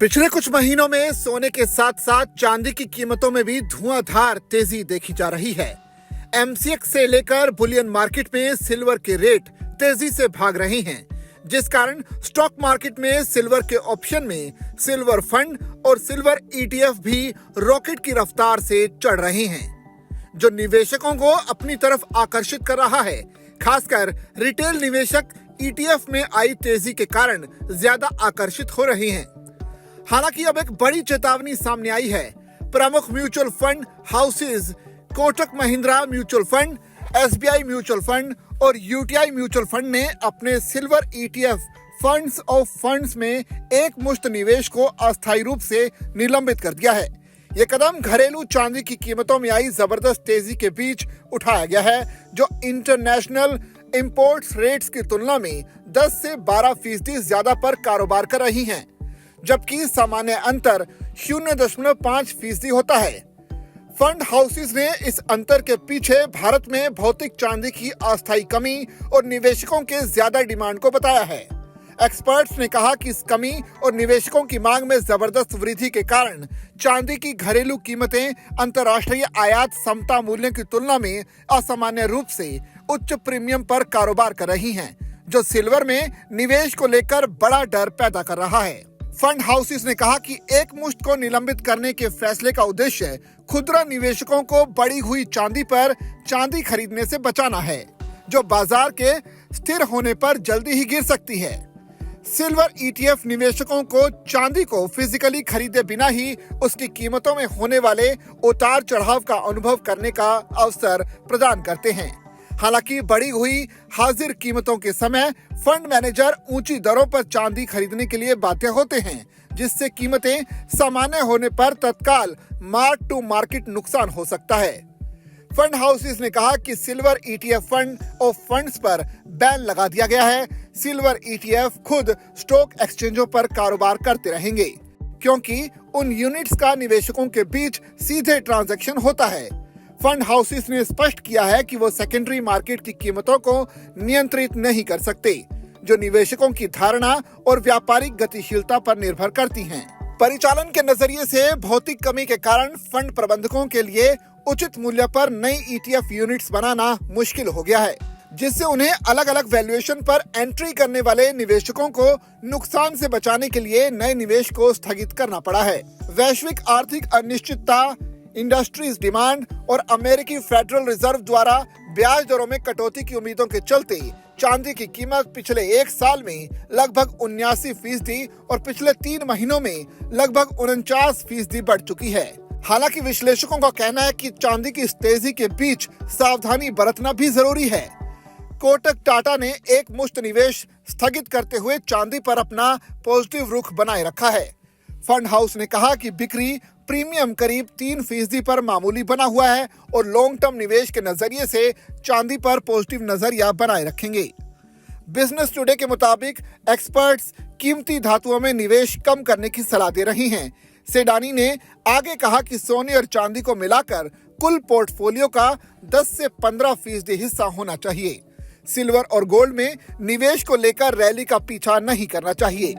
पिछले कुछ महीनों में सोने के साथ साथ चांदी की कीमतों में भी धुआंधार तेजी देखी जा रही है। एमसीएक्स से लेकर बुलियन मार्केट में सिल्वर के रेट तेजी से भाग रहे हैं, जिस कारण स्टॉक मार्केट में सिल्वर के ऑप्शन में सिल्वर फंड और सिल्वर ईटीएफ भी रॉकेट की रफ्तार से चढ़ रहे हैं, जो निवेशकों को अपनी तरफ आकर्षित कर रहा है। खासकर रिटेल निवेशक ईटीएफ में आई तेजी के कारण ज्यादा आकर्षित हो रहे हैं। हालांकि अब एक बड़ी चेतावनी सामने आई है। प्रमुख mutual fund houses Kotak Mahindra mutual fund, SBI mutual fund और यूटीआई म्यूचुअल फंड ने अपने silver ETF funds of funds में एक मुश्त निवेश को अस्थायी रूप से निलंबित कर दिया है। ये कदम घरेलू चांदी की कीमतों में आई जबरदस्त तेजी के बीच उठाया गया है, जो इंटरनेशनल इंपोर्ट्स रेट्स की तुलना में 10 से 12% ज्यादा पर कारोबार कर रही हैं, जबकि सामान्य अंतर 0.5% होता है। फंड हाउसेस ने इस अंतर के पीछे भारत में भौतिक चांदी की अस्थायी कमी और निवेशकों के ज्यादा डिमांड को बताया है। एक्सपर्ट्स ने कहा कि इस कमी और निवेशकों की मांग में जबरदस्त वृद्धि के कारण चांदी की घरेलू कीमतें अंतर्राष्ट्रीय आयात समता मूल्य की तुलना में असामान्य रूप से उच्च प्रीमियम पर कारोबार कर रही हैं, जो सिल्वर में निवेश को लेकर बड़ा डर पैदा कर रहा है। फंड हाउसेस ने कहा कि एक मुश्त को निलंबित करने के फैसले का उद्देश्य खुदरा निवेशकों को बढ़ी हुई चांदी पर चांदी खरीदने से बचाना है, जो बाजार के स्थिर होने पर जल्दी ही गिर सकती है। सिल्वर ईटीएफ निवेशकों को चांदी को फिजिकली खरीदे बिना ही उसकी कीमतों में होने वाले उतार चढ़ाव का अनुभव करने का अवसर प्रदान करते हैं। हालांकि बढ़ी हुई हाजिर कीमतों के समय फंड मैनेजर ऊंची दरों पर चांदी खरीदने के लिए बाध्य होते हैं, जिससे कीमतें सामान्य होने पर तत्काल मार्क टू मार्केट नुकसान हो सकता है। फंड हाउसेस ने कहा कि silver ETF fund of funds पर बैन लगा दिया गया है। सिल्वर ईटीएफ खुद स्टॉक एक्सचेंजों पर कारोबार करते रहेंगे, क्योंकि उन यूनिट्स का निवेशकों के बीच सीधे ट्रांजैक्शन होता है। फंड हाउसेस ने स्पष्ट किया है कि वो सेकेंडरी मार्केट की कीमतों को नियंत्रित नहीं कर सकते, जो निवेशकों की धारणा और व्यापारिक गतिशीलता पर निर्भर करती हैं। परिचालन के नजरिए से भौतिक कमी के कारण फंड प्रबंधकों के लिए उचित मूल्य पर नई ईटीएफ यूनिट्स बनाना मुश्किल हो गया है, जिससे उन्हें अलग अलग वैल्यूएशन पर एंट्री करने वाले निवेशकों को नुकसान से बचाने के लिए नए निवेश को स्थगित करना पड़ा है। वैश्विक आर्थिक अनिश्चितता, इंडस्ट्रीज डिमांड और अमेरिकी फेडरल रिजर्व द्वारा ब्याज दरों में कटौती की उम्मीदों के चलते चांदी की कीमत पिछले एक साल में लगभग 79% और पिछले 3 महीनों में लगभग 49% बढ़ चुकी है। हालांकि विश्लेषकों का कहना है कि चांदी की इस तेजी के बीच सावधानी बरतना भी जरूरी है। कोटक टाटा ने एक मुश्त निवेश स्थगित करते हुए चांदी पर अपना पॉजिटिव रुख बनाए रखा है। फंड हाउस ने कहा कि बिक्री प्रीमियम करीब 3% पर मामूली बना हुआ है और लॉन्ग टर्म निवेश के नजरिए से चांदी पर पॉजिटिव नजरिया बनाए रखेंगे। बिजनेस टुडे के मुताबिक एक्सपर्ट्स कीमती धातुओं में निवेश कम करने की सलाह दे रही हैं। सेडानी ने आगे कहा कि सोने और चांदी को मिलाकर कुल पोर्टफोलियो का 10 से 15% हिस्सा होना चाहिए। सिल्वर और गोल्ड में निवेश को लेकर रैली का पीछा नहीं करना चाहिए।